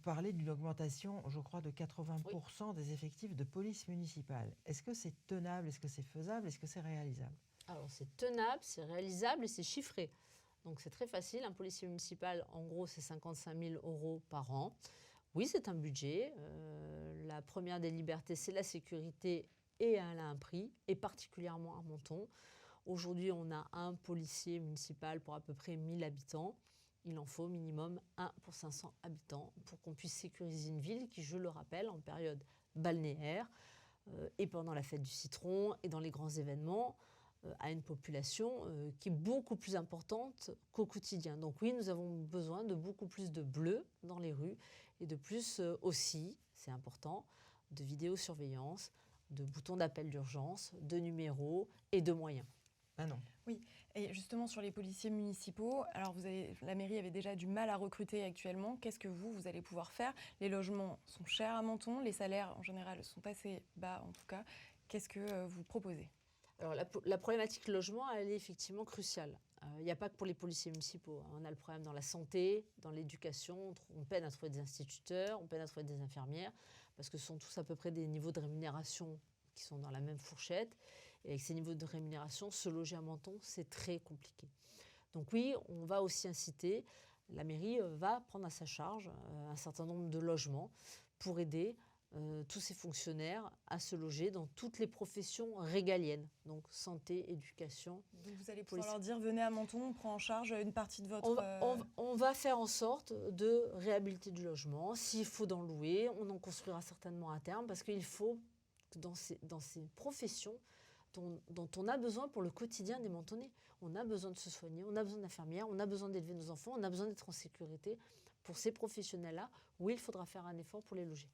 parlez d'une augmentation, je crois, de Oui. 80% des effectifs de police municipale. Est-ce que c'est tenable? Est-ce que c'est faisable? Est-ce que c'est réalisable? Alors c'est tenable, c'est réalisable et c'est chiffré. Donc c'est très facile. Un policier municipal, en gros, c'est 55 000 € par an. Oui, c'est un budget. La première des libertés, c'est la sécurité et elle a un prix, et particulièrement à Menton. Aujourd'hui, on a un policier municipal pour à peu près 1000 habitants. Il en faut minimum un pour 500 habitants pour qu'on puisse sécuriser une ville qui, je le rappelle, en période balnéaire et pendant la fête du citron et dans les grands événements, a une population qui est beaucoup plus importante qu'au quotidien. Donc oui, nous avons besoin de beaucoup plus de bleus dans les rues et de plus aussi, c'est important, de vidéosurveillance, de boutons d'appel d'urgence, de numéros et de moyens. Ah non. Oui, et justement sur les policiers municipaux, alors la mairie avait déjà du mal à recruter actuellement. Qu'est-ce que vous allez pouvoir faire? Les logements sont chers à Menton, les salaires en général sont assez bas en tout cas. Qu'est-ce que vous proposez? Alors la problématique logement, elle est effectivement cruciale. Il n'y a pas que pour les policiers municipaux. On a le problème dans la santé, dans l'éducation. On peine à trouver des instituteurs, on peine à trouver des infirmières, parce que ce sont tous à peu près des niveaux de rémunération qui sont dans la même fourchette. Et avec ces niveaux de rémunération, se loger à Menton, c'est très compliqué. Donc oui, on va aussi inciter, la mairie va prendre à sa charge un certain nombre de logements pour aider tous ces fonctionnaires à se loger dans toutes les professions régaliennes, donc santé, éducation. Donc vous allez pouvoir leur dire, venez à Menton, on prend en charge une partie de votre... On va faire en sorte de réhabiliter du logement. S'il faut d'en louer, on en construira certainement à terme, parce qu'il faut que dans ces professions dont on a besoin pour le quotidien des Mentonnais. On a besoin de se soigner, on a besoin d'infirmières, on a besoin d'élever nos enfants, on a besoin d'être en sécurité. Pour ces professionnels-là, oui, il faudra faire un effort pour les loger.